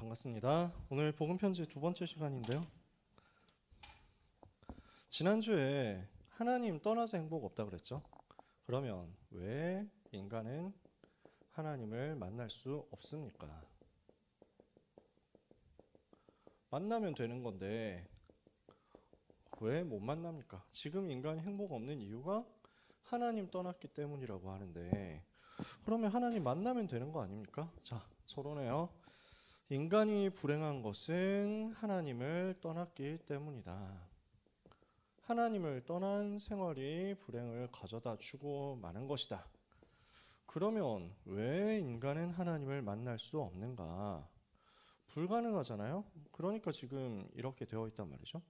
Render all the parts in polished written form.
반갑습니다. 오늘 복음 편지 두 번째 시간인데요. 지난주에 하나님 떠나서 행복 없다 그랬죠. 그러면 왜 인간은 하나님을 만날 수 없습니까? 만나면 되는 건데 왜 못 만납니까? 지금 인간이 행복 없는 이유가 하나님 떠났기 때문이라고 하는데, 그러면 하나님 만나면 되는 거 아닙니까? 자, 서론해요. 인간이 불행한 것은 하나님을 떠났기 때문이다. 하나님을 떠난 생활이 불행을 가져다 주고 마는 것이다. 그러면 왜 인간은 하나님을 만날 수 없는가? 불가능하잖아요. 그러니까 지금 이렇게 되어 있단 말이죠.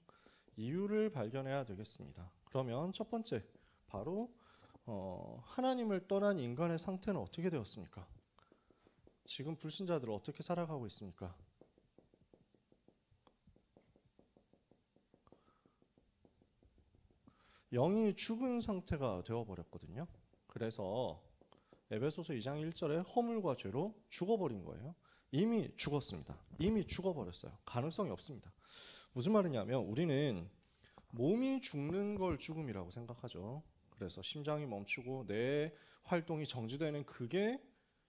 이유를 발견해야 되겠습니다. 그러면 첫 번째, 바로 하나님을 떠난 인간의 상태는 어떻게 되었습니까? 지금 불신자들 어떻게 살아가고 있습니까? 영이 죽은 상태가 되어버렸거든요. 그래서 에베소서 2장 1절에 허물과 죄로 죽어버린 거예요. 이미 죽었습니다. 이미 죽어버렸어요. 가능성이 없습니다. 무슨 말이냐면 우리는 몸이 죽는 걸 죽음이라고 생각하죠. 그래서 심장이 멈추고 뇌 활동이 정지되는 그게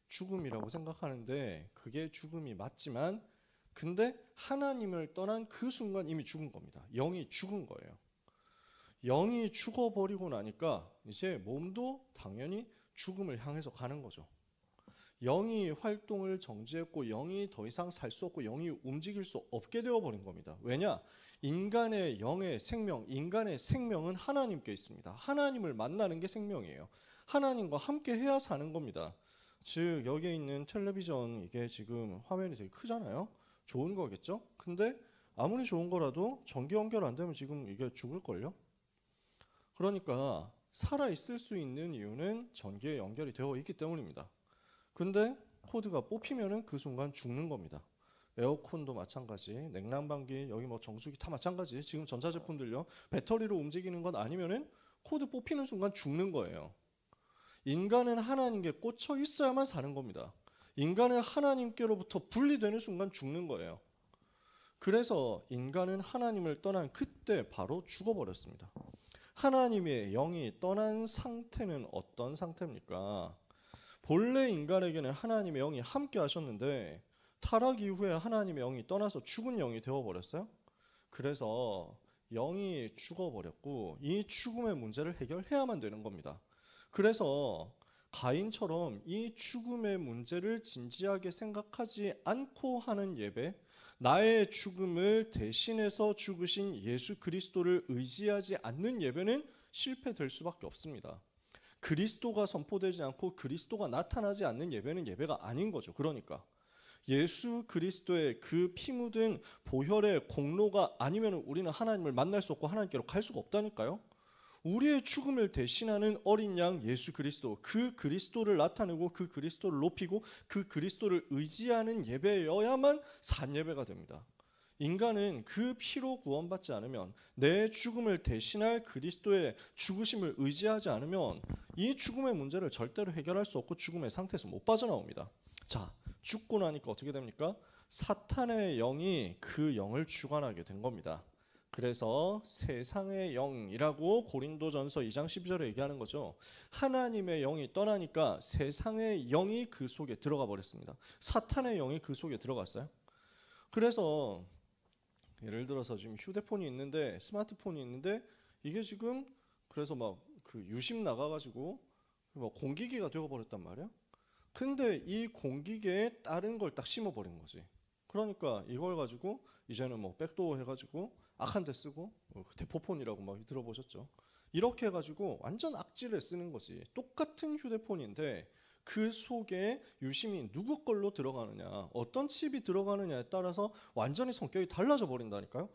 죽음이라고 생각하는데, 그게 죽음이 맞지만 근데 하나님을 떠난 그 순간 이미 죽은 겁니다. 영이 죽은 거예요. 영이 죽어버리고 나니까 이제 몸도 당연히 죽음을 향해서 가는 거죠. 영이 활동을 정지했고 영이 더 이상 살 수 없고 영이 움직일 수 없게 되어버린 겁니다. 왜냐? 인간의 영의 생명, 인간의 생명은 하나님께 있습니다. 하나님을 만나는 게 생명이에요. 하나님과 함께 해야 사는 겁니다. 즉 여기에 있는 텔레비전, 이게 지금 화면이 되게 크잖아요. 좋은 거겠죠? 근데 아무리 좋은 거라도 전기 연결 안 되면 지금 이게 죽을걸요? 그러니까 살아있을 수 있는 이유는 전기에 연결이 되어 있기 때문입니다. 근데 코드가 뽑히면은 그 순간 죽는 겁니다. 에어컨도 마찬가지, 냉난방기, 여기 뭐 정수기 다 마찬가지. 지금 전자제품들요, 배터리로 움직이는 건 아니면은 코드 뽑히는 순간 죽는 거예요. 인간은 하나님께 꽂혀 있어야만 사는 겁니다. 인간은 하나님께로부터 분리되는 순간 죽는 거예요. 그래서 인간은 하나님을 떠난 그때 바로 죽어버렸습니다. 하나님의 영이 떠난 상태는 어떤 상태입니까? 본래 인간에게는 하나님의 영이 함께 하셨는데 타락 이후에 하나님의 영이 떠나서 죽은 영이 되어버렸어요. 그래서 영이 죽어버렸고 이 죽음의 문제를 해결해야만 되는 겁니다. 그래서 가인처럼 이 죽음의 문제를 진지하게 생각하지 않고 하는 예배, 나의 죽음을 대신해서 죽으신 예수 그리스도를 의지하지 않는 예배는 실패될 수밖에 없습니다. 그리스도가 선포되지 않고 그리스도가 나타나지 않는 예배는 예배가 아닌 거죠. 그러니까 예수 그리스도의 그 피 묻은 보혈의 공로가 아니면 우리는 하나님을 만날 수 없고 하나님께로 갈 수가 없다니까요. 우리의 죽음을 대신하는 어린 양 예수 그리스도, 그 그리스도를 나타내고 그 그리스도를 높이고 그 그리스도를 의지하는 예배여야만 산 예배가 됩니다. 인간은 그 피로 구원받지 않으면, 내 죽음을 대신할 그리스도의 죽으심을 의지하지 않으면 이 죽음의 문제를 절대로 해결할 수 없고 죽음의 상태에서 못 빠져나옵니다. 자, 죽고 나니까 어떻게 됩니까? 사탄의 영이 그 영을 주관하게 된 겁니다. 그래서 세상의 영이라고 고린도전서 2장 12절에 얘기하는 거죠. 하나님의 영이 떠나니까 세상의 영이 그 속에 들어가 버렸습니다. 사탄의 영이 그 속에 들어갔어요. 그래서 예를 들어서 지금 휴대폰이 있는데, 스마트폰이 있는데, 이게 지금 그래서 막 그 유심 나가가지고 막 공기계가 되어버렸단 말이야. 근데 이 공기계에 다른 걸 딱 심어버린 거지. 그러니까 이걸 가지고 이제는 뭐 백도어 해가지고 악한 데 쓰고, 대포폰이라고 막 들어보셨죠? 이렇게 해가지고 완전 악질에 쓰는 거지. 똑같은 휴대폰인데 그 속에 유심이 누구 걸로 들어가느냐, 어떤 칩이 들어가느냐에 따라서 완전히 성격이 달라져 버린다니까요.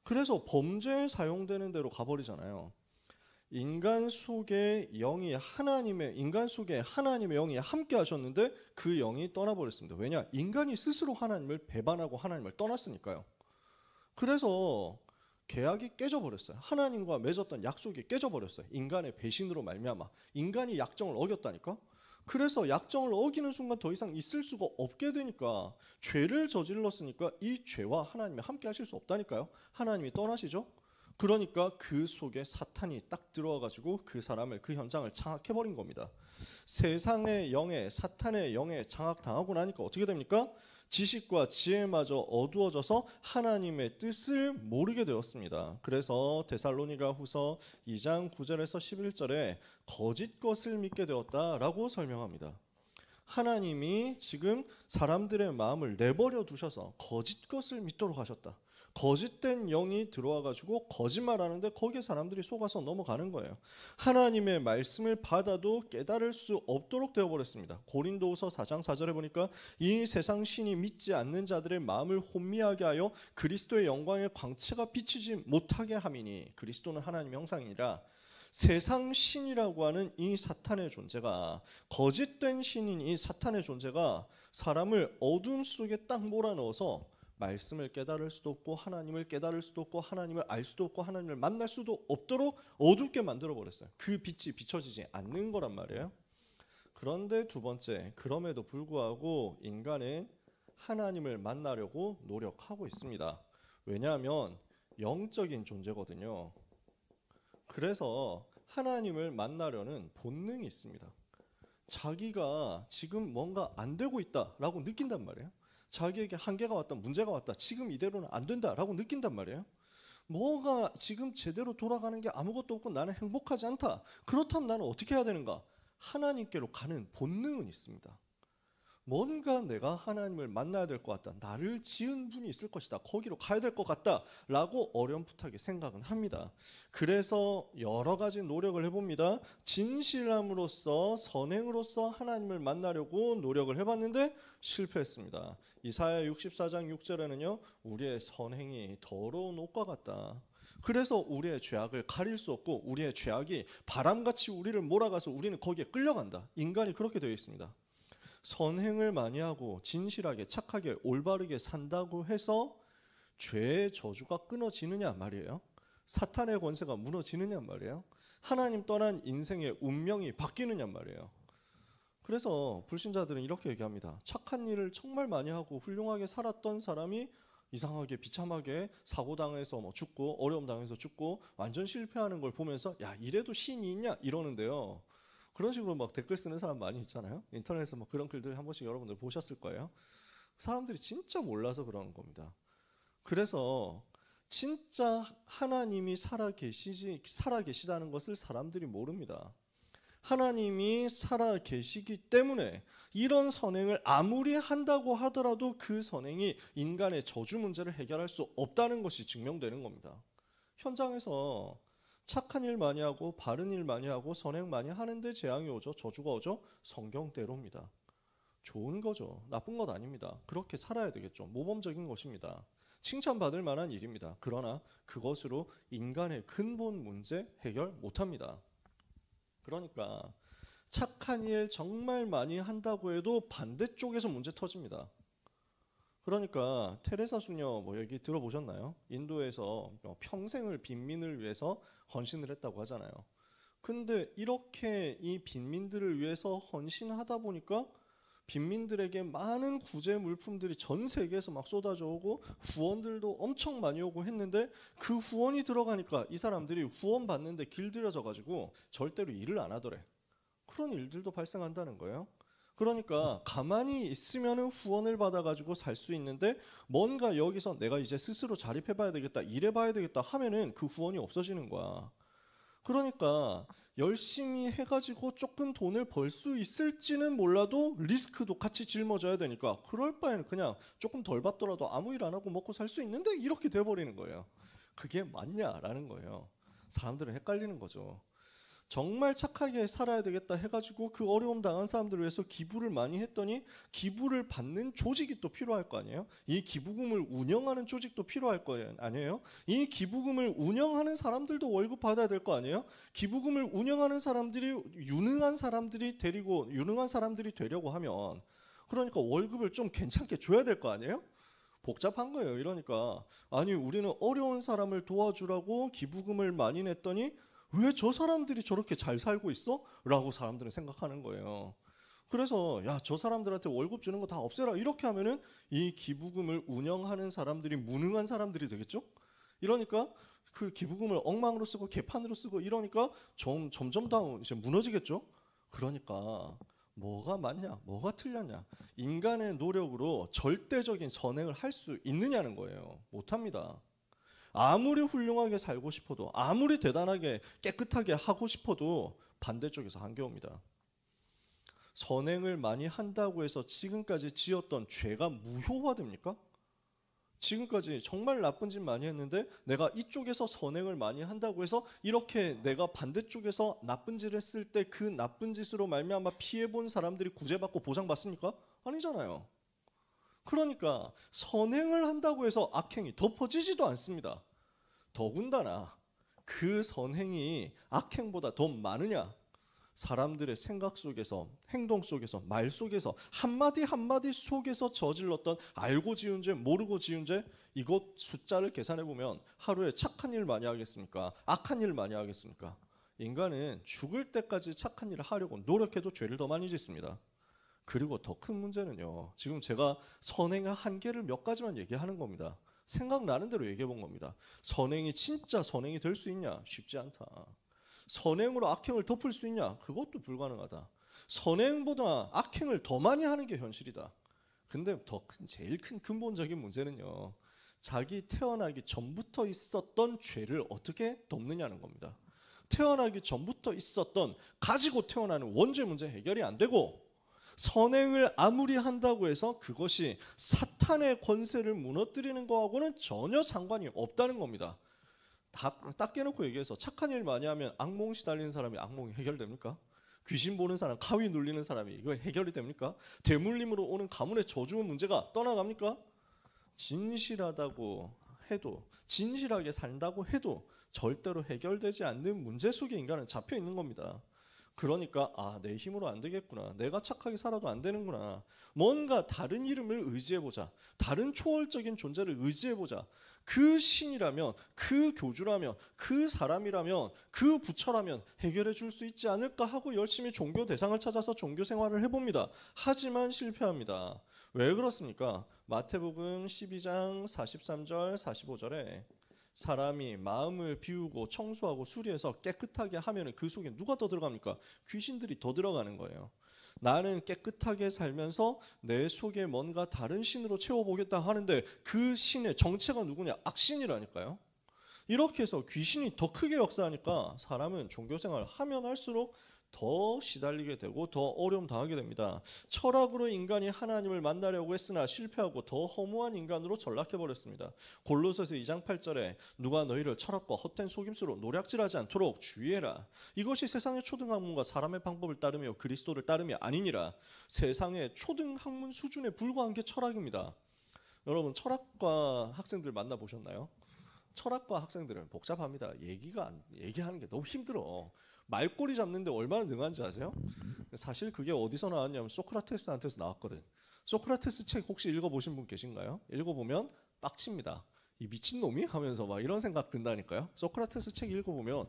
그래서 범죄에 사용되는 대로 가버리잖아요. 인간 속에 하나님의 영이 함께 하셨는데 그 영이 떠나버렸습니다. 왜냐? 인간이 스스로 하나님을 배반하고 하나님을 떠났으니까요. 그래서 계약이 깨져버렸어요. 하나님과 맺었던 약속이 깨져버렸어요. 인간의 배신으로 말미암아 인간이 약정을 어겼다니까. 그래서 약정을 어기는 순간 더 이상 있을 수가 없게 되니까 죄를 저질렀으니까 이 죄와 하나님이 함께 하실 수 없다니까요. 하나님이 떠나시죠. 그러니까 그 속에 사탄이 딱 들어와가지고 그 사람을, 그 현장을 장악해버린 겁니다. 세상의 영에, 사탄의 영에 장악당하고 나니까 어떻게 됩니까? 지식과 지혜마저 어두워져서 하나님의 뜻을 모르게 되었습니다. 그래서 데살로니가 후서 2장 9절에서 11절에 거짓 것을 믿게 되었다라고 설명합니다. 하나님이 지금 사람들의 마음을 내버려 두셔서 거짓 것을 믿도록 하셨다. 거짓된 영이 들어와가지고 거짓말하는데 거기에 사람들이 속아서 넘어가는 거예요. 하나님의 말씀을 받아도 깨달을 수 없도록 되어버렸습니다. 고린도후서 4장 4절에 보니까 이 세상 신이 믿지 않는 자들의 마음을 혼미하게 하여 그리스도의 영광의 광채가 비치지 못하게 함이니, 그리스도는 하나님의 형상이라 세상 신이라고 하는 이 사탄의 존재가, 거짓된 신인 이 사탄의 존재가 사람을 어둠 속에 딱 몰아넣어서 말씀을 깨달을 수도 없고 하나님을 깨달을 수도 없고 하나님을 알 수도 없고 하나님을 만날 수도 없도록 어둡게 만들어 버렸어요. 그 빛이 비춰지지 않는 거란 말이에요. 그런데 두 번째, 그럼에도 불구하고 인간은 하나님을 만나려고 노력하고 있습니다. 왜냐하면 영적인 존재거든요. 그래서 하나님을 만나려는 본능이 있습니다. 자기가 지금 뭔가 안 되고 있다라고 느낀단 말이에요. 자기에게 한계가 왔다, 문제가 왔다, 지금 이대로는 안 된다라고 느낀단 말이에요. 뭐가 지금 제대로 돌아가는 게 아무것도 없고 나는 행복하지 않다. 그렇다면 나는 어떻게 해야 되는가? 하나님께로 가는 본능은 있습니다. 뭔가 내가 하나님을 만나야 될 것 같다, 나를 지은 분이 있을 것이다, 거기로 가야 될 것 같다 라고 어렴풋하게 생각은 합니다. 그래서 여러 가지 노력을 해봅니다. 진실함으로써, 선행으로써 하나님을 만나려고 노력을 해봤는데 실패했습니다. 이사야 64장 6절에는요 우리의 선행이 더러운 옷과 같다, 그래서 우리의 죄악을 가릴 수 없고 우리의 죄악이 바람같이 우리를 몰아가서 우리는 거기에 끌려간다. 인간이 그렇게 되어 있습니다. 선행을 많이 하고 진실하게 착하게 올바르게 산다고 해서 죄의 저주가 끊어지느냐 말이에요. 사탄의 권세가 무너지느냐 말이에요. 하나님 떠난 인생의 운명이 바뀌느냐 말이에요. 그래서 불신자들은 이렇게 얘기합니다. 착한 일을 정말 많이 하고 훌륭하게 살았던 사람이 이상하게 비참하게 사고당해서 죽고 어려움 당해서 죽고 완전 실패하는 걸 보면서 야, 이래도 신이 있냐 이러는데요. 그런 식으로 막 댓글 쓰는 사람 많이 있잖아요. 인터넷에서 막 그런 글들 한 번씩 여러분들 보셨을 거예요. 사람들이 진짜 몰라서 그러는 겁니다. 그래서 진짜 하나님이 살아계시다는 것을 사람들이 모릅니다. 하나님이 살아계시기 때문에 이런 선행을 아무리 한다고 하더라도 그 선행이 인간의 저주 문제를 해결할 수 없다는 것이 증명되는 겁니다. 현장에서 착한 일 많이 하고 바른 일 많이 하고 선행 많이 하는데 재앙이 오죠. 저주가 오죠. 성경대로입니다. 좋은 거죠. 나쁜 것 아닙니다. 그렇게 살아야 되겠죠. 모범적인 것입니다. 칭찬받을 만한 일입니다. 그러나 그것으로 인간의 근본 문제 해결 못합니다. 그러니까 착한 일 정말 많이 한다고 해도 반대쪽에서 문제 터집니다. 그러니까 테레사 수녀 얘기 들어보셨나요? 인도에서 평생을 빈민을 위해서 헌신을 했다고 하잖아요. 근데 이렇게 이 빈민들을 위해서 헌신하다 보니까 빈민들에게 많은 구제 물품들이 전 세계에서 막 쏟아져 오고 후원들도 엄청 많이 오고 했는데 그 후원이 들어가니까 이 사람들이 후원 받는데 길들여져 가지고 절대로 일을 안 하더래. 그런 일들도 발생한다는 거예요. 그러니까 가만히 있으면은 후원을 받아가지고 살 수 있는데 뭔가 여기서 내가 이제 스스로 자립해봐야 되겠다, 일해봐야 되겠다 하면은 그 후원이 없어지는 거야. 그러니까 열심히 해가지고 조금 돈을 벌 수 있을지는 몰라도 리스크도 같이 짊어져야 되니까 그럴 바에는 그냥 조금 덜 받더라도 아무 일 안 하고 먹고 살 수 있는데 이렇게 돼버리는 거예요. 그게 맞냐라는 거예요. 사람들은 헷갈리는 거죠. 정말 착하게 살아야 되겠다 해가지고 그 어려움 당한 사람들을 위해서 기부를 많이 했더니 기부를 받는 조직이 또 필요할 거 아니에요? 이 기부금을 운영하는 조직도 필요할 거 아니에요? 이 기부금을 운영하는 사람들도 월급 받아야 될 거 아니에요? 기부금을 운영하는 사람들이 유능한 사람들이 되려고 하면 그러니까 월급을 좀 괜찮게 줘야 될 거 아니에요? 복잡한 거예요. 이러니까 아니 우리는 어려운 사람을 도와주라고 기부금을 많이 냈더니 왜 저 사람들이 저렇게 잘 살고 있어? 라고 사람들은 생각하는 거예요. 그래서 야, 저 사람들한테 월급 주는 거 다 없애라 이렇게 하면은 이 기부금을 운영하는 사람들이 무능한 사람들이 되겠죠. 이러니까 그 기부금을 엉망으로 쓰고 개판으로 쓰고 이러니까 점점 더 이제 무너지겠죠. 그러니까 뭐가 맞냐, 뭐가 틀렸냐? 인간의 노력으로 절대적인 선행을 할 수 있느냐는 거예요. 못합니다. 아무리 훌륭하게 살고 싶어도, 아무리 대단하게 깨끗하게 하고 싶어도 반대쪽에서 한계옵니다. 선행을 많이 한다고 해서 지금까지 지었던 죄가 무효화됩니까? 지금까지 정말 나쁜 짓 많이 했는데 내가 이쪽에서 선행을 많이 한다고 해서 이렇게 내가 반대쪽에서 나쁜 짓을 했을 때 그 나쁜 짓으로 말미암아 피해본 사람들이 구제받고 보상받습니까? 아니잖아요. 그러니까 선행을 한다고 해서 악행이 덮어지지도 않습니다. 더군다나 그 선행이 악행보다 더 많으냐? 사람들의 생각 속에서, 행동 속에서, 말 속에서, 한마디 한마디 속에서 저질렀던 알고 지은 죄, 모르고 지은 죄, 이것 숫자를 계산해 보면 하루에 착한 일 많이 하겠습니까? 악한 일 많이 하겠습니까? 인간은 죽을 때까지 착한 일을 하려고 노력해도 죄를 더 많이 짓습니다. 그리고 더 큰 문제는요, 지금 제가 선행의 한계를 몇 가지만 얘기하는 겁니다. 생각나는 대로 얘기해 본 겁니다. 선행이 진짜 선행이 될 수 있냐? 쉽지 않다. 선행으로 악행을 덮을 수 있냐? 그것도 불가능하다. 선행보다 악행을 더 많이 하는 게 현실이다. 근데 제일 큰 근본적인 문제는요, 자기 태어나기 전부터 있었던 죄를 어떻게 덮느냐는 겁니다. 태어나기 전부터 있었던, 가지고 태어나는 원죄 문제 해결이 안 되고, 선행을 아무리 한다고 해서 그것이 사탄의 권세를 무너뜨리는 거하고는 전혀 상관이 없다는 겁니다. 딱 깨놓고 얘기해서 착한 일 많이 하면 악몽 시달리는 사람이 악몽이 해결됩니까? 귀신 보는 사람, 가위 눌리는 사람이 이거 해결이 됩니까? 대물림으로 오는 가문의 저주 문제가 떠나갑니까? 진실하다고 해도, 진실하게 산다고 해도 절대로 해결되지 않는 문제 속에 인간은 잡혀 있는 겁니다. 그러니까 내 힘으로 안 되겠구나, 내가 착하게 살아도 안 되는구나, 뭔가 다른 이름을 의지해보자, 다른 초월적인 존재를 의지해보자. 그 신이라면, 그 교주라면, 그 사람이라면, 그 부처라면 해결해 줄 수 있지 않을까 하고 열심히 종교 대상을 찾아서 종교 생활을 해봅니다. 하지만 실패합니다. 왜 그렇습니까? 마태복음 12장 43절 45절에 사람이 마음을 비우고 청소하고 수리해서 깨끗하게 하면 그 속에 누가 더 들어갑니까? 귀신들이 더 들어가는 거예요. 나는 깨끗하게 살면서 내 속에 뭔가 다른 신으로 채워보겠다 하는데 그 신의 정체가 누구냐? 악신이라니까요. 이렇게 해서 귀신이 더 크게 역사하니까 사람은 종교생활을 하면 할수록 더 시달리게 되고 더 어려움 당하게 됩니다. 철학으로 인간이 하나님을 만나려고 했으나 실패하고 더 허무한 인간으로 전락해버렸습니다. 골로새서 2장 8절에 누가 너희를 철학과 헛된 속임수로 노략질하지 않도록 주의해라. 이것이 세상의 초등학문과 사람의 방법을 따르며 그리스도를 따름이 아니니라. 세상의 초등학문 수준에 불과한 게 철학입니다. 여러분, 철학과 학생들 만나보셨나요? 철학과 학생들은 복잡합니다. 얘기하는 게 너무 힘들어. 말꼬리 잡는데 얼마나 능한지 아세요? 사실 그게 어디서 나왔냐면 소크라테스한테서 나왔거든. 소크라테스 책 혹시 읽어보신 분 계신가요? 읽어보면 빡칩니다. 이 미친놈이? 하면서 막 이런 생각 든다니까요. 소크라테스 책 읽어보면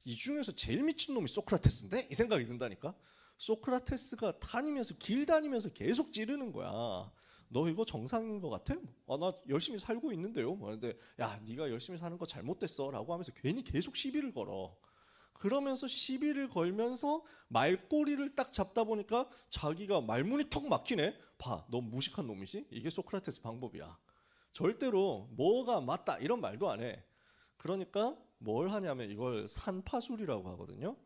이 중에서 제일 미친놈이 소크라테스인데? 이 생각이 든다니까. 소크라테스가 길 다니면서 계속 찌르는 거야. 너 이거 정상인 것 같아? 나 열심히 살고 있는데요. 근데 야, 네가 열심히 사는 거 잘못됐어 라고 하면서 괜히 계속 시비를 걸어. 그러면서 시비를 걸면서 말꼬리를 딱 잡다 보니까 자기가 말문이 턱 막히네. 봐, 너 무식한 놈이지? 이게 소크라테스 방법이야. 절대로 뭐가 맞다 이런 말도 안 해. 그러니까 뭘 하냐면 이걸 산파술이라고 하거든요.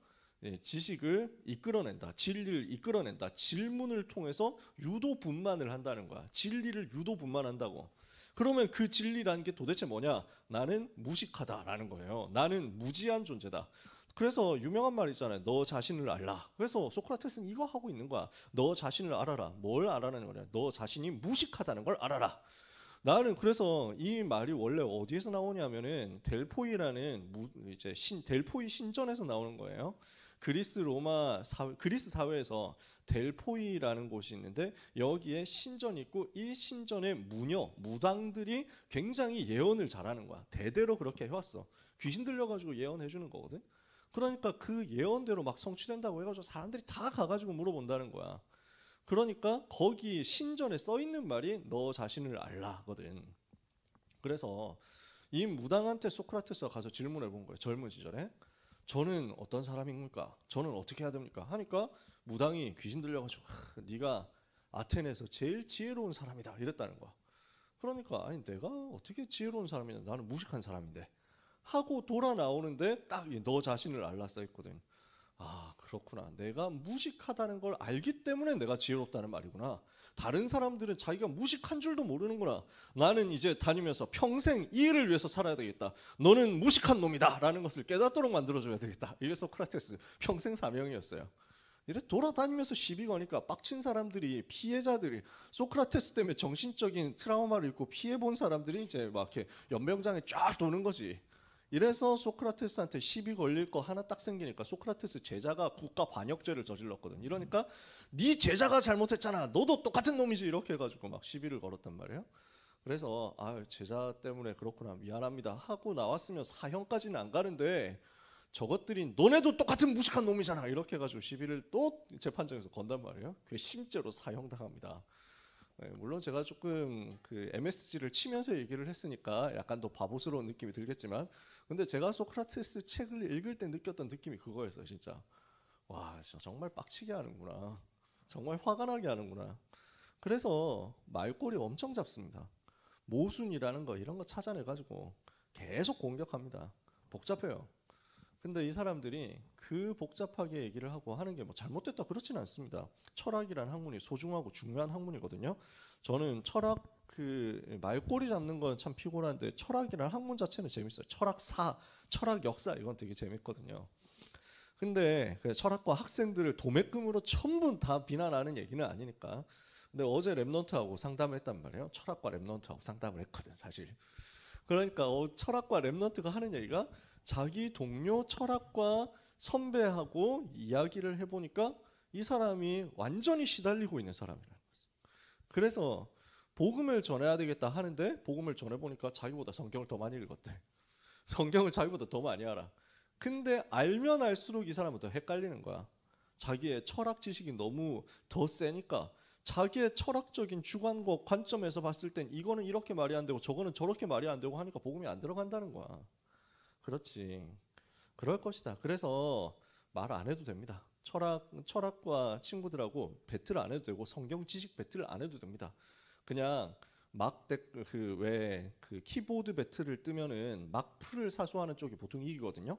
지식을 이끌어낸다, 진리를 이끌어낸다, 질문을 통해서 유도 분만을 한다는 거야. 진리를 유도 분만한다고. 그러면 그 진리라는 게 도대체 뭐냐? 나는 무식하다라는 거예요. 나는 무지한 존재다. 그래서 유명한 말 있잖아요. 너 자신을 알라. 그래서 소크라테스는 이거 하고 있는 거야. 너 자신을 알아라. 뭘 알아라는 거냐? 너 자신이 무식하다는 걸 알아라. 나는 그래서 이 말이 원래 어디에서 나오냐면은 델포이라는 델포이 신전에서 나오는 거예요. 그리스 사회에서 델포이라는 곳이 있는데 여기에 신전이 있고 이 신전의 무당들이 굉장히 예언을 잘하는 거야. 대대로 그렇게 해왔어. 귀신 들려가지고 예언해 주는 거거든. 그러니까 그 예언대로 막 성취된다고 해가지고 사람들이 다 가가지고 물어본다는 거야. 그러니까 거기 신전에 써 있는 말이 너 자신을 알라거든. 그래서 이 무당한테 소크라테스가 가서 질문해 본 거예요. 젊은 시절에. 저는 어떤 사람입니까? 저는 어떻게 해야 됩니까? 하니까 무당이 귀신 들려가지고 네가 아테네에서 제일 지혜로운 사람이다 이랬다는 거야. 그러니까 아니 내가 어떻게 지혜로운 사람이냐, 나는 무식한 사람인데 하고 돌아 나오는데 딱 너 자신을 알라 써 있거든. 아 그렇구나, 내가 무식하다는 걸 알기 때문에 내가 지혜롭다는 말이구나. 다른 사람들은 자기가 무식한 줄도 모르는구나. 나는 이제 다니면서 평생 이 일을 위해서 살아야 되겠다. 너는 무식한 놈이다 라는 것을 깨닫도록 만들어줘야 되겠다. 이게 소크라테스 평생 사명이었어요. 이래 돌아다니면서 시비 거니까 빡친 사람들이, 피해자들이, 소크라테스 때문에 정신적인 트라우마를 입고 피해본 사람들이 이제 막 이렇게 연병장에 쫙 도는 거지. 이래서 소크라테스한테 시비 걸릴 거 하나 딱 생기니까 소크라테스 제자가 국가 반역죄를 저질렀거든. 이러니까 네 제자가 잘못했잖아, 너도 똑같은 놈이지, 이렇게 해가지고 막 시비를 걸었단 말이에요. 그래서 아 제자 때문에 그렇구나, 미안합니다 하고 나왔으면 사형까지는 안 가는데 저것들이 너네도 똑같은 무식한 놈이잖아 이렇게 해가지고 시비를 또 재판장에서 건단 말이에요. 괘씸죄로 사형당합니다. 네, 물론 제가 조금 그 MSG를 치면서 얘기를 했으니까 약간 더 바보스러운 느낌이 들겠지만, 근데 제가 소크라테스 책을 읽을 때 느꼈던 느낌이 그거였어요. 진짜 와 진짜 정말 빡치게 하는구나, 정말 화가 나게 하는구나. 그래서 말꼬리 엄청 잡습니다. 모순이라는 거 이런 거 찾아내가지고 계속 공격합니다. 복잡해요. 근데 이 사람들이 그 복잡하게 얘기를 하고 하는 게 뭐 잘못됐다 그렇지는 않습니다. 철학이라는 학문이 소중하고 중요한 학문이거든요. 저는 철학 그 말꼬리 잡는 건 참 피곤한데 철학이라는 학문 자체는 재밌어요. 철학사, 철학 역사 이건 되게 재밌거든요. 근데 그 철학과 학생들을 도매금으로 전부 다 비난하는 얘기는 아니니까. 근데 어제 랩넌트하고 상담을 했단 말이에요. 철학과 랩넌트하고 상담을 했거든 사실. 그러니까 철학과 랩넌트가 하는 얘기가, 자기 동료 철학과 선배하고 이야기를 해보니까 이 사람이 완전히 시달리고 있는 사람이라는 거죠. 그래서 복음을 전해야 되겠다 하는데 복음을 전해보니까 자기보다 성경을 더 많이 읽었대. 성경을 자기보다 더 많이 알아. 근데 알면 알수록 이 사람은 더 헷갈리는 거야. 자기의 철학 지식이 너무 더 세니까 자기의 철학적인 주관과 관점에서 봤을 땐 이거는 이렇게 말이 안 되고 저거는 저렇게 말이 안 되고 하니까 복음이 안 들어간다는 거야. 그렇지. 그럴 것이다. 그래서 말 안 해도 됩니다. 철학과 친구들하고 배틀 안 해도 되고 성경 지식 배틀 안 해도 됩니다. 그냥 그 키보드 배틀을 뜨면은 막 풀을 사수하는 쪽이 보통 이기거든요.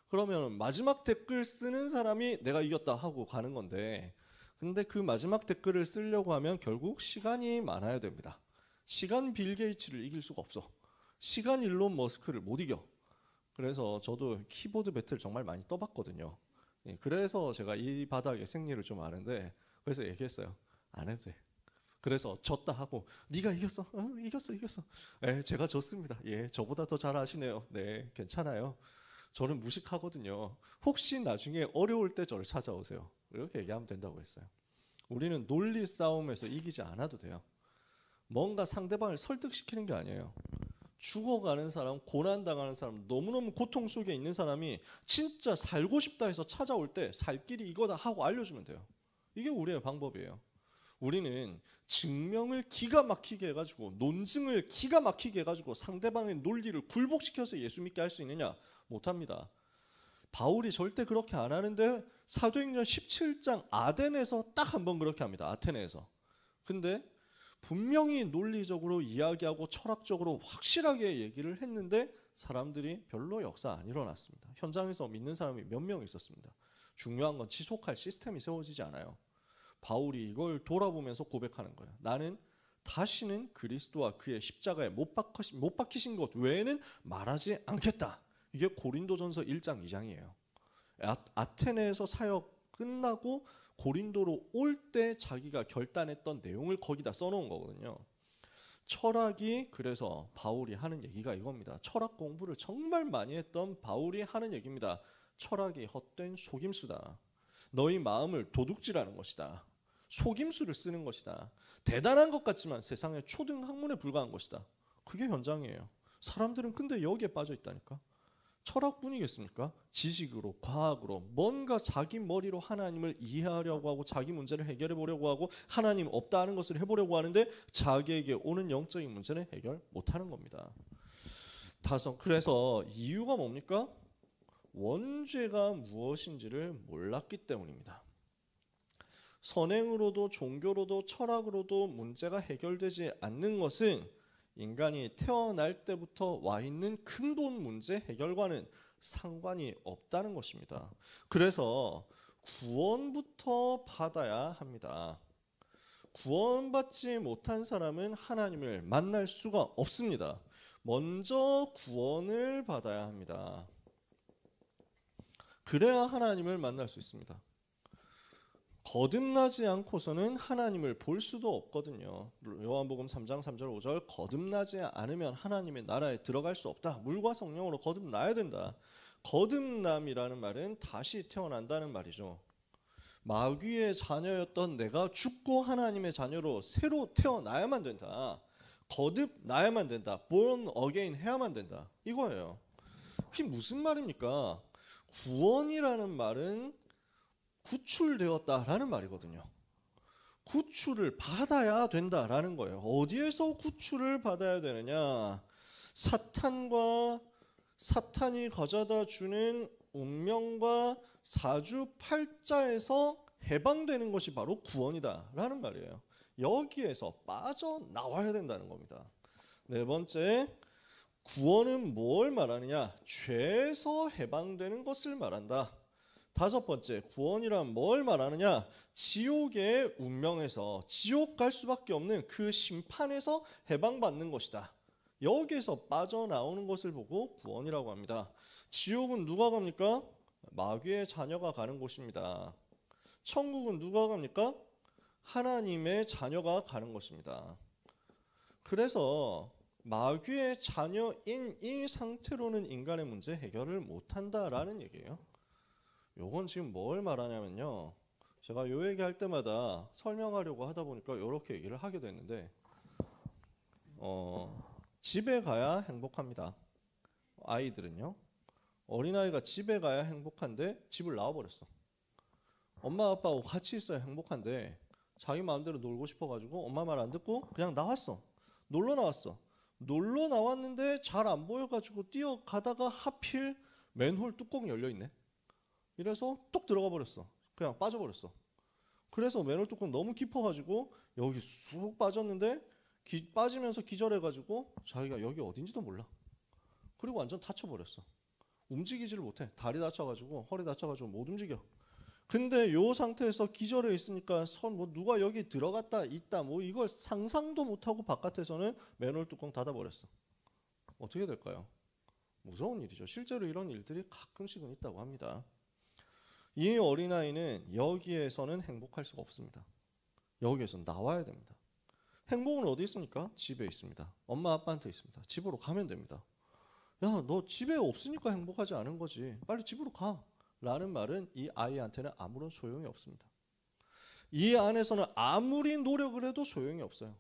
그러면 마지막 댓글 쓰는 사람이 내가 이겼다 하고 가는 건데, 근데 그 마지막 댓글을 쓰려고 하면 결국 시간이 많아야 됩니다. 시간 빌 게이츠를 이길 수가 없어. 시간 일론 머스크를 못 이겨. 그래서 저도 키보드 배틀 정말 많이 떠봤거든요. 그래서 제가 이 바닥에 생리를 좀 아는데, 그래서 얘기했어요. 안 해도 돼. 그래서 졌다 하고 네가 이겼어. 이겼어. 제가 졌습니다. 예, 저보다 더 잘 아시네요. 네, 괜찮아요. 저는 무식하거든요. 혹시 나중에 어려울 때 저를 찾아오세요. 이렇게 얘기하면 된다고 했어요. 우리는 논리 싸움에서 이기지 않아도 돼요. 뭔가 상대방을 설득시키는 게 아니에요. 죽어가는 사람, 고난당하는 사람, 너무너무 고통 속에 있는 사람이 진짜 살고 싶다 해서 찾아올 때 살 길이 이거다 하고 알려주면 돼요. 이게 우리의 방법이에요. 우리는 증명을 기가 막히게 해가지고, 논증을 기가 막히게 해가지고 상대방의 논리를 굴복시켜서 예수 믿게 할 수 있느냐? 못합니다. 바울이 절대 그렇게 안 하는데 사도행전 17장 아덴에서 딱 한 번 그렇게 합니다. 아테네에서. 근데 분명히 논리적으로 이야기하고 철학적으로 확실하게 얘기를 했는데 사람들이 별로 역사 안 일어났습니다. 현장에서 믿는 사람이 몇 명 있었습니다. 중요한 건 지속할 시스템이 세워지지 않아요. 바울이 이걸 돌아보면서 고백하는 거예요. 나는 다시는 그리스도와 그의 십자가에 못 박히신 것 외에는 말하지 않겠다. 이게 고린도전서 1장 2장이에요. 아테네에서 사역 끝나고 고린도로 올 때 자기가 결단했던 내용을 거기다 써놓은 거거든요. 철학이, 그래서 바울이 하는 얘기가 이겁니다. 철학 공부를 정말 많이 했던 바울이 하는 얘기입니다. 철학이 헛된 속임수다. 너희 마음을 도둑질하는 것이다. 속임수를 쓰는 것이다. 대단한 것 같지만 세상의 초등 학문에 불과한 것이다. 그게 현장이에요. 사람들은 근데 여기에 빠져 있다니까. 철학뿐이겠습니까? 지식으로, 과학으로 뭔가 자기 머리로 하나님을 이해하려고 하고 자기 문제를 해결해 보려고 하고 하나님 없다는 것을 해보려고 하는데 자기에게 오는 영적인 문제는 해결 못하는 겁니다. 그래서 이유가 뭡니까? 원죄가 무엇인지를 몰랐기 때문입니다. 선행으로도 종교로도 철학으로도 문제가 해결되지 않는 것은 인간이 태어날 때부터 와 있는 근본 문제 해결과는 상관이 없다는 것입니다. 그래서 구원부터 받아야 합니다. 구원받지 못한 사람은 하나님을 만날 수가 없습니다. 먼저 구원을 받아야 합니다. 그래야 하나님을 만날 수 있습니다. 거듭나지 않고서는 하나님을 볼 수도 없거든요. 요한복음 3장 3절 5절 거듭나지 않으면 하나님의 나라에 들어갈 수 없다. 물과 성령으로 거듭나야 된다. 거듭남이라는 말은 다시 태어난다는 말이죠. 마귀의 자녀였던 내가 죽고 하나님의 자녀로 새로 태어나야만 된다. 거듭나야만 된다. born again 해야만 된다. 이거예요. 그게 무슨 말입니까? 구원이라는 말은 구출되었다라는 말이거든요. 구출을 받아야 된다라는 거예요. 어디에서 구출을 받아야 되느냐? 사탄이 가져다 주는 운명과 사주팔자에서 해방되는 것이 바로 구원이다라는 말이에요. 여기에서 빠져나와야 된다는 겁니다. 네 번째, 구원은 뭘 말하느냐? 죄에서 해방되는 것을 말한다. 다섯 번째, 구원이란 뭘 말하느냐? 지옥의 운명에서 지옥 갈 수밖에 없는 그 심판에서 해방받는 것이다. 여기에서 빠져나오는 것을 보고 구원이라고 합니다. 지옥은 누가 갑니까? 마귀의 자녀가 가는 곳입니다. 천국은 누가 갑니까? 하나님의 자녀가 가는 것입니다. 그래서 마귀의 자녀인 이 상태로는 인간의 문제 해결을 못한다라는 얘기예요. 요건 지금 뭘 말하냐면요. 제가 요 얘기할 때마다 설명하려고 하다 보니까 이렇게 얘기를 하게 됐는데 집에 가야 행복합니다. 아이들은요. 어린아이가 집에 가야 행복한데 집을 나와버렸어. 엄마 아빠하고 같이 있어야 행복한데 자기 마음대로 놀고 싶어가지고 엄마 말 안 듣고 그냥 나왔어. 놀러 나왔어. 놀러 나왔는데 잘 안 보여가지고 뛰어가다가 하필 맨홀 뚜껑이 열려있네. 이래서 뚝 들어가 버렸어. 그냥 빠져버렸어. 그래서 맨홀 뚜껑 너무 깊어가지고 여기 쑥 빠졌는데 빠지면서 기절해가지고 자기가 여기 어딘지도 몰라. 그리고 완전 다쳐버렸어. 움직이지를 못해. 다리 다쳐가지고 허리 다쳐가지고 못 움직여. 근데 요 상태에서 기절해 있으니까 뭐 누가 여기 들어갔다 있다 뭐 이걸 상상도 못하고 바깥에서는 맨홀 뚜껑 닫아버렸어. 어떻게 될까요? 무서운 일이죠. 실제로 이런 일들이 가끔씩은 있다고 합니다. 이 어린아이는 여기에서는 행복할 수가 없습니다. 여기에서 나와야 됩니다. 행복은 어디 있습니까? 집에 있습니다. 엄마 아빠한테 있습니다. 집으로 가면 됩니다. 야, 너 집에 없으니까 행복하지 않은 거지. 빨리 집으로 가. 라는 말은 이 아이한테는 아무런 소용이 없습니다. 이 안에서는 아무리 노력을 해도 소용이 없어요.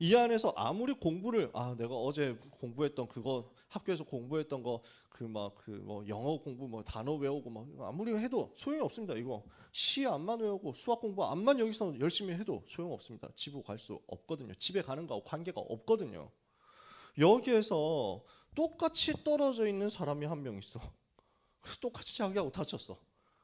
이 안에서 아무리 공부를 내가 어제 공부했던 그거 학교에서 공부했던 거 뭐 영어 공부 뭐 단어 외우고 뭐 아무리 해도 소용이 없습니다. 이거 시 안만 외우고 수학 공부 안만 여기서 열심히 해도 소용 없습니다. 집으로 갈 수 없거든요. 집에 가는 거하고 관계가 없거든요. 여기에서 똑같이 떨어져 있는 사람이 한 명 있어. 똑같이 자기하고 다쳤어.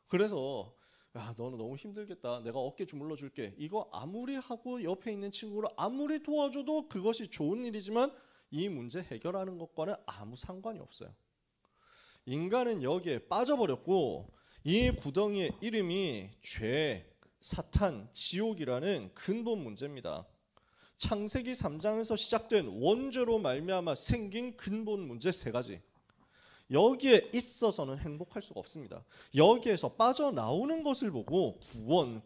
그래서 야, 너는 너무 힘들겠다. 내가 어깨 주물러 줄게. 이거 아무리 하고 옆에 있는 친구를 아무리 도와줘도 그것이 좋은 일이지만 이 문제 해결하는 것과는 아무 상관이 없어요. 인간은 여기에 빠져버렸고 이 구덩이의 이름이 죄, 사탄, 지옥이라는 근본 문제입니다. 창세기 3장에서 시작된 원죄로 말미암아 생긴 근본 문제 세 가지. 여기에 있어서는 행복할 수가 없습니다. 여기에서 빠져나오는 것을 보고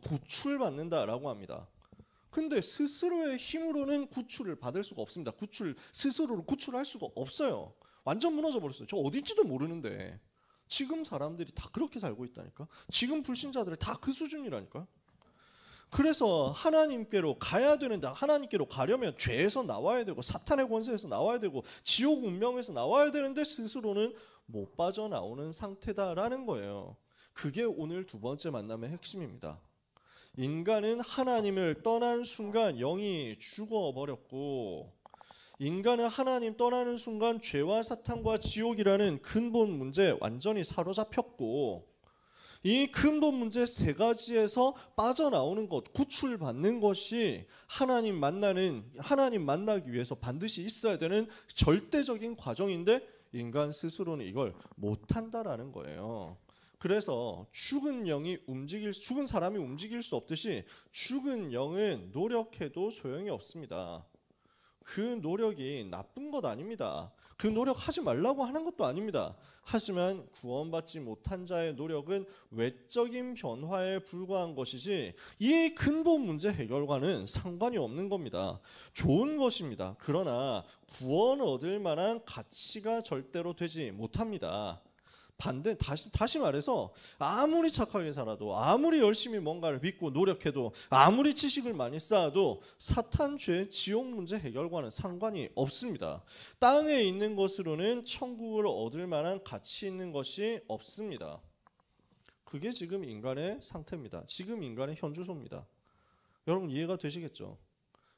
구출받는다라고 합니다. 근데 스스로의 힘으로는 구출을 받을 수가 없습니다. 스스로를 구출할 수가 없어요. 완전 무너져 버렸어요. 저 어딘지도 모르는데 지금 사람들이 다 그렇게 살고 있다니까. 지금 불신자들이 다 그 수준이라니까. 그래서 하나님께로 가야 되는데 하나님께로 가려면 죄에서 나와야 되고 사탄의 권세에서 나와야 되고 지옥 운명에서 나와야 되는데 스스로는 못 빠져나오는 상태다라는 거예요. 그게 오늘 두 번째 만남의 핵심입니다. 인간은 하나님을 떠난 순간 영이 죽어버렸고, 인간은 하나님 떠나는 순간 죄와 사탄과 지옥이라는 근본 문제에 완전히 사로잡혔고, 이 근본 문제 세 가지에서 빠져나오는 것, 구출받는 것이 하나님 만나기 위해서 반드시 있어야 되는 절대적인 과정인데 인간 스스로는 이걸 못한다라는 거예요. 그래서 죽은 사람이 움직일 수 없듯이 죽은 영은 노력해도 소용이 없습니다. 그 노력이 나쁜 것 아닙니다. 그 노력하지 말라고 하는 것도 아닙니다. 하지만 구원받지 못한 자의 노력은 외적인 변화에 불과한 것이지 이 근본 문제 해결과는 상관이 없는 겁니다. 좋은 것입니다. 그러나 구원 얻을 만한 가치가 절대로 되지 못합니다. 다시 말해서 아무리 착하게 살아도 아무리 열심히 뭔가를 믿고 노력해도 아무리 지식을 많이 쌓아도 사탄 죄 지옥 문제 해결과는 상관이 없습니다. 땅에 있는 것으로는 천국을 얻을 만한 가치 있는 것이 없습니다. 그게 지금 인간의 상태입니다. 지금 인간의 현주소입니다. 여러분 이해가 되시겠죠?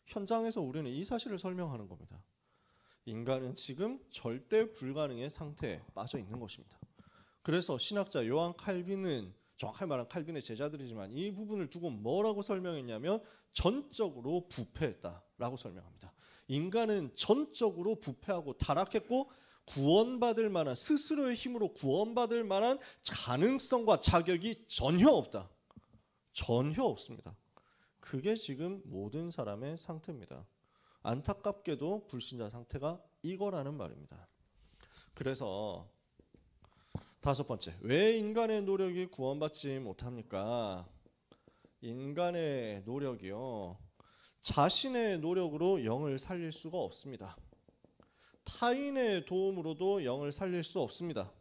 현장에서 우리는 이 사실을 설명하는 겁니다. 인간은 지금 절대 불가능의 상태에 빠져 있는 것입니다. 그래서 신학자 요한 칼빈은 정확하게 말하면 칼빈의 제자들이지만 이 부분을 두고 뭐라고 설명했냐면 전적으로 부패했다라고 설명합니다. 인간은 전적으로 부패하고 타락했고 구원받을 만한 스스로의 힘으로 구원받을 만한 가능성과 자격이 전혀 없다. 전혀 없습니다. 그게 지금 모든 사람의 상태입니다. 안타깝게도 불신자 상태가 이거라는 말입니다. 그래서 다섯 번째, 왜 인간의 노력이 구원받지 못합니까? 인간의 노력이요, 자신의 노력으로 영을 살릴 수가 없습니다. 타인의 도움으로도 영을 살릴 수 없습니다.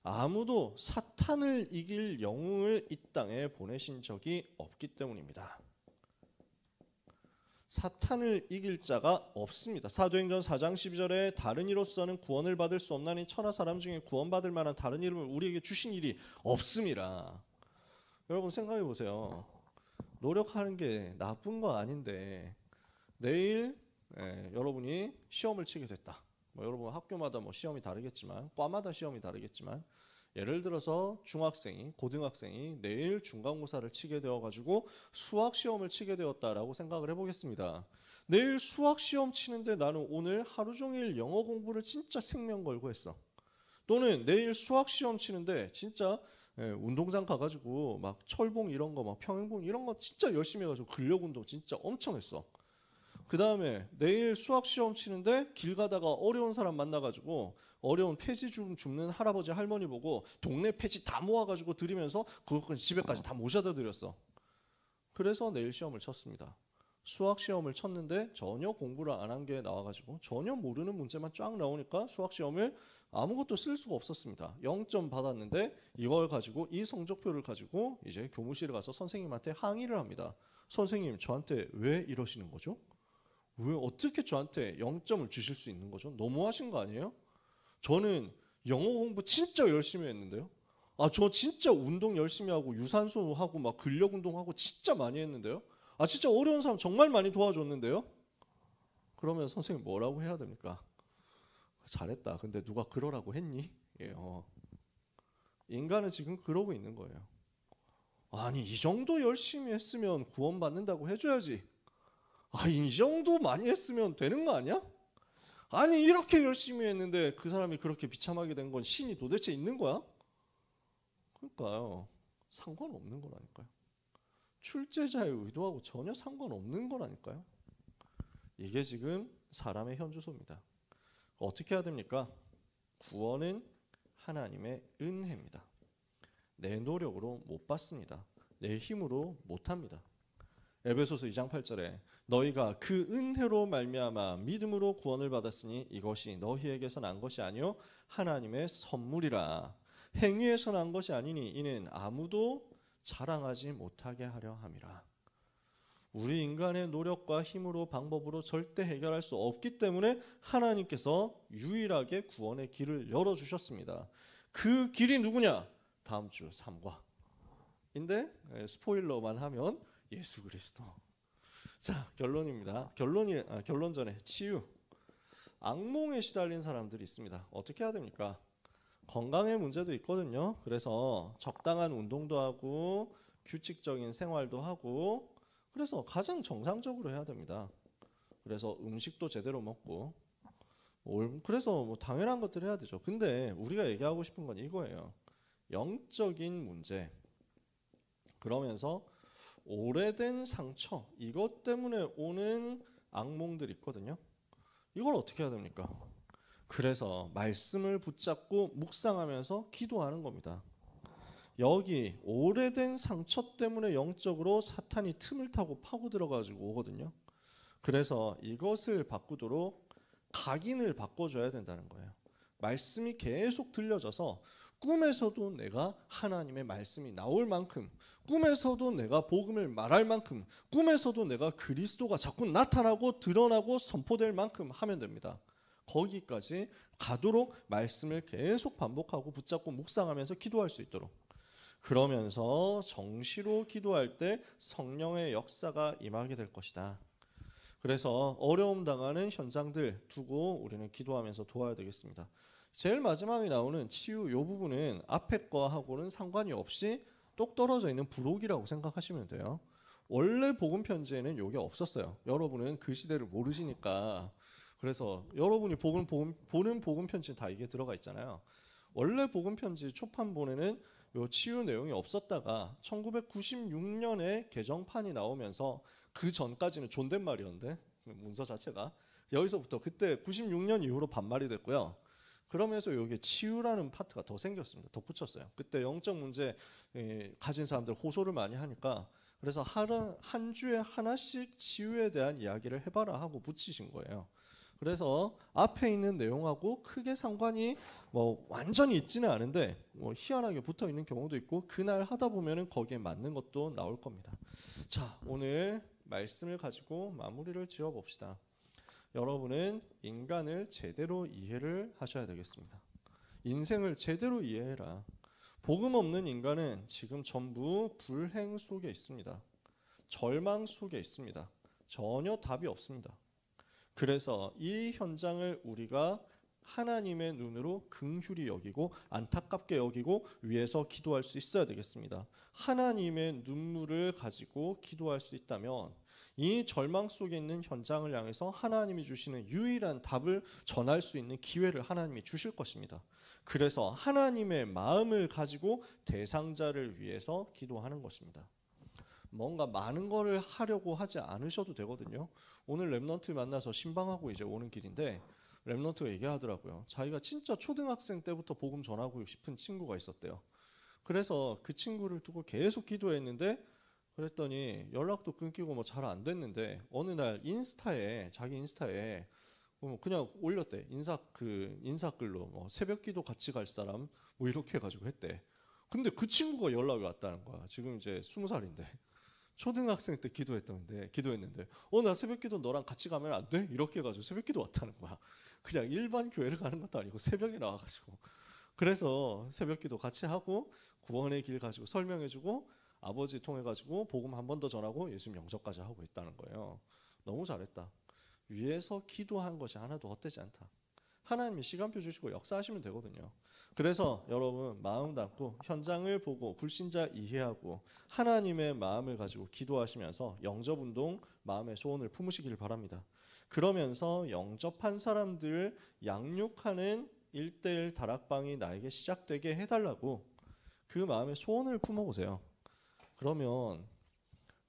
아무도 사탄을 이길 영웅을 이 땅에 보내신 적이 없기 때문입니다. 사탄을 이길 자가 없습니다. 사도행전 4장 12절에 다른 이로서는 구원을 받을 수 없나니 천하 사람 중에 구원받을 만한 다른 이름을 우리에게 주신 일이 없습니다. 여러분 생각해 보세요. 노력하는 게 나쁜 거 아닌데 내일 여러분이 시험을 치게 됐다. 여러분 학교마다 시험이 다르겠지만 과마다 시험이 다르겠지만 예를 들어서 중학생이 고등학생이 내일 중간고사를 치게 되어가지고 수학시험을 치게 되었다라고 생각을 해보겠습니다. 내일 수학시험 치는데 나는 오늘 하루 종일 영어 공부를 진짜 생명 걸고 했어. 또는 내일 수학시험 치는데 진짜 운동장 가가지고 막 철봉 이런 거 막 평행봉 이런 거 진짜 열심히 해가지고 근력운동 진짜 엄청 했어. 그 다음에 내일 수학시험 치는데 길 가다가 어려운 사람 만나가지고 어려운 폐지 줍는 할아버지 할머니 보고 동네 폐지 다 모아가지고 드리면서 그것까지 집에까지 다 모셔다 드렸어. 그래서 내일 시험을 쳤습니다. 수학시험을 쳤는데 전혀 공부를 안 한 게 나와가지고 전혀 모르는 문제만 쫙 나오니까 수학시험을 아무것도 쓸 수가 없었습니다. 0점 받았는데 이걸 가지고 이 성적표를 가지고 이제 교무실에 가서 선생님한테 항의를 합니다. 선생님 저한테 왜 이러시는 거죠? 왜 어떻게 저한테 0점을 주실 수 있는 거죠? 너무하신 거 아니에요? 저는 영어 공부 진짜 열심히 했는데요. 저 진짜 운동 열심히 하고 유산소 하고 막 근력 운동하고 진짜 많이 했는데요. 진짜 어려운 사람 정말 많이 도와줬는데요. 그러면 선생님 뭐라고 해야 됩니까? 잘했다. 근데 누가 그러라고 했니? 인간은 지금 그러고 있는 거예요. 아니 이 정도 열심히 했으면 구원받는다고 해줘야지. 이 정도 많이 했으면 되는 거 아니야? 아니 이렇게 열심히 했는데 그 사람이 그렇게 비참하게 된 건 신이 도대체 있는 거야? 그러니까요. 상관없는 거라니까요. 출제자의 의도하고 전혀 상관없는 거라니까요. 이게 지금 사람의 현주소입니다. 어떻게 해야 됩니까? 구원은 하나님의 은혜입니다. 내 노력으로 못 받습니다. 내 힘으로 못 합니다. 에베소서 2장 8절에 너희가 그 은혜로 말미암아 믿음으로 구원을 받았으니 이것이 너희에게서 난 것이 아니요 하나님의 선물이라. 행위에서 난 것이 아니니 이는 아무도 자랑하지 못하게 하려 함이라. 우리 인간의 노력과 힘으로 방법으로 절대 해결할 수 없기 때문에 하나님께서 유일하게 구원의 길을 열어주셨습니다. 그 길이 누구냐? 다음 주 3과인데 스포일러만 하면 예수 그리스도. 자, 결론입니다. 결론 전에 치유. 악몽에 시달린 사람들이 있습니다. 어떻게 해야 됩니까? 건강의 문제도 있거든요. 그래서 적당한 운동도 하고 규칙적인 생활도 하고, 그래서 가장 정상적으로 해야 됩니다. 그래서 음식도 제대로 먹고, 그래서 뭐 당연한 것들 해야 되죠. 근데 우리가 얘기하고 싶은 건 이거예요. 영적인 문제. 그러면서 오래된 상처, 이것 때문에 오는 악몽들이 있거든요. 이걸 어떻게 해야 됩니까? 그래서 말씀을 붙잡고 묵상하면서 기도하는 겁니다. 여기 오래된 상처 때문에 영적으로 사탄이 틈을 타고 파고 들어가지고 오거든요. 그래서 이것을 바꾸도록 각인을 바꿔줘야 된다는 거예요. 말씀이 계속 들려져서 꿈에서도 내가 하나님의 말씀이 나올 만큼, 꿈에서도 내가 복음을 말할 만큼, 꿈에서도 내가 그리스도가 자꾸 나타나고 드러나고 선포될 만큼 하면 됩니다. 거기까지 가도록 말씀을 계속 반복하고 붙잡고 묵상하면서 기도할 수 있도록. 그러면서 정시로 기도할 때 성령의 역사가 임하게 될 것이다. 그래서 어려움 당하는 현장들 두고 우리는 기도하면서 도와야 되겠습니다. 제일 마지막에 나오는 치유, 이 부분은 앞에 거하고는 상관이 없이 똑 떨어져 있는 부록이라고 생각하시면 돼요. 원래 복음 편지에는 이게 없었어요. 여러분은 그 시대를 모르시니까. 그래서 여러분이 보는 복음 편지는 다 이게 들어가 있잖아요. 원래 복음 편지 초판본에는 요 치유 내용이 없었다가 1996년에 개정판이 나오면서 그 전까지는 존댓말이었는데, 문서 자체가 여기서부터 그때 96년 이후로 반말이 됐고요. 그러면서 여기 치유라는 파트가 더 생겼습니다. 더 붙였어요. 그때 영적 문제 가진 사람들 호소를 많이 하니까, 그래서 한 주에 하나씩 치유에 대한 이야기를 해봐라 하고 붙이신 거예요. 그래서 앞에 있는 내용하고 크게 상관이 뭐 완전히 있지는 않은데 뭐 희한하게 붙어 있는 경우도 있고, 그날 하다 보면은 거기에 맞는 것도 나올 겁니다. 자, 오늘 말씀을 가지고 마무리를 지어 봅시다. 여러분은 인간을 제대로 이해를 하셔야 되겠습니다. 인생을 제대로 이해해라. 복음 없는 인간은 지금 전부 불행 속에 있습니다. 절망 속에 있습니다. 전혀 답이 없습니다. 그래서 이 현장을 우리가 하나님의 눈으로 긍휼히 여기고 안타깝게 여기고 위에서 기도할 수 있어야 되겠습니다. 하나님의 눈물을 가지고 기도할 수 있다면 이 절망 속에 있는 현장을 향해서 하나님이 주시는 유일한 답을 전할 수 있는 기회를 하나님이 주실 것입니다. 그래서 하나님의 마음을 가지고 대상자를 위해서 기도하는 것입니다. 뭔가 많은 거를 하려고 하지 않으셔도 되거든요. 오늘 랩넌트 만나서 신방하고 이제 오는 길인데 랩넌트가 얘기하더라고요. 자기가 진짜 초등학생 때부터 복음 전하고 싶은 친구가 있었대요. 그래서 그 친구를 두고 계속 기도했는데, 그랬더니 연락도 끊기고 뭐 잘 안 됐는데 어느 날 자기 인스타에 그냥 올렸대. 인사글로 뭐 새벽기도 같이 갈 사람 뭐 이렇게 해가지고 했대. 근데 그 친구가 연락이 왔다는 거야. 지금 이제 20살인데 초등학생 때 기도했는데 나 새벽기도 너랑 같이 가면 안 돼? 이렇게 해가지고 새벽기도 왔다는 거야. 그냥 일반 교회를 가는 것도 아니고 새벽에 나와가지고. 그래서 새벽기도 같이 하고 구원의 길 가지고 설명해주고 아버지 통해가지고 복음 한 번 더 전하고 예수님 영접까지 하고 있다는 거예요. 너무 잘했다. 위에서 기도한 것이 하나도 헛되지 않다. 하나님이 시간표 주시고 역사하시면 되거든요. 그래서 여러분 마음 담고 현장을 보고 불신자 이해하고 하나님의 마음을 가지고 기도하시면서 영접운동 마음의 소원을 품으시길 바랍니다. 그러면서 영접한 사람들 양육하는 1:1 다락방이 나에게 시작되게 해달라고 그 마음의 소원을 품어보세요. 그러면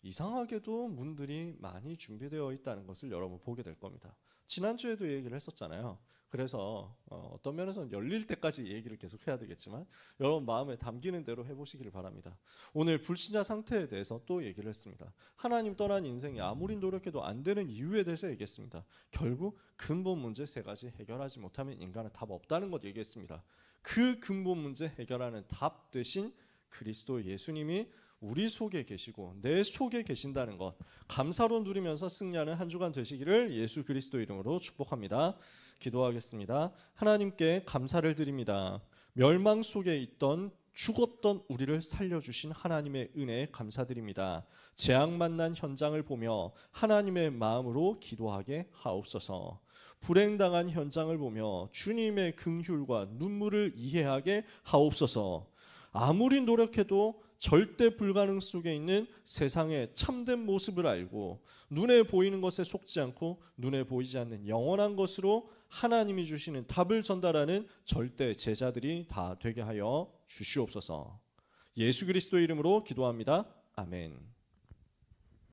이상하게도 문들이 많이 준비되어 있다는 것을 여러분 보게 될 겁니다. 지난주에도 얘기를 했었잖아요. 그래서 어떤 면에서는 열릴 때까지 얘기를 계속 해야 되겠지만 여러분 마음에 담기는 대로 해보시기를 바랍니다. 오늘 불신자 상태에 대해서 또 얘기를 했습니다. 하나님 떠난 인생이 아무리 노력해도 안 되는 이유에 대해서 얘기했습니다. 결국 근본 문제 3가지 해결하지 못하면 인간은 답 없다는 것 얘기했습니다. 그 근본 문제 해결하는 답 대신 그리스도 예수님이 우리 속에 계시고 내 속에 계신다는 것 감사로 누리면서 승리하는 한 주간 되시기를 예수 그리스도 이름으로 축복합니다. 기도하겠습니다. 하나님께 감사를 드립니다. 멸망 속에 있던 죽었던 우리를 살려주신 하나님의 은혜에 감사드립니다. 재앙 만난 현장을 보며 하나님의 마음으로 기도하게 하옵소서. 불행당한 현장을 보며 주님의 긍휼과 눈물을 이해하게 하옵소서. 아무리 노력해도 절대 불가능 속에 있는 세상의 참된 모습을 알고 눈에 보이는 것에 속지 않고 눈에 보이지 않는 영원한 것으로 하나님이 주시는 답을 전달하는 절대 제자들이 다 되게 하여 주시옵소서. 예수 그리스도 이름으로 기도합니다. 아멘.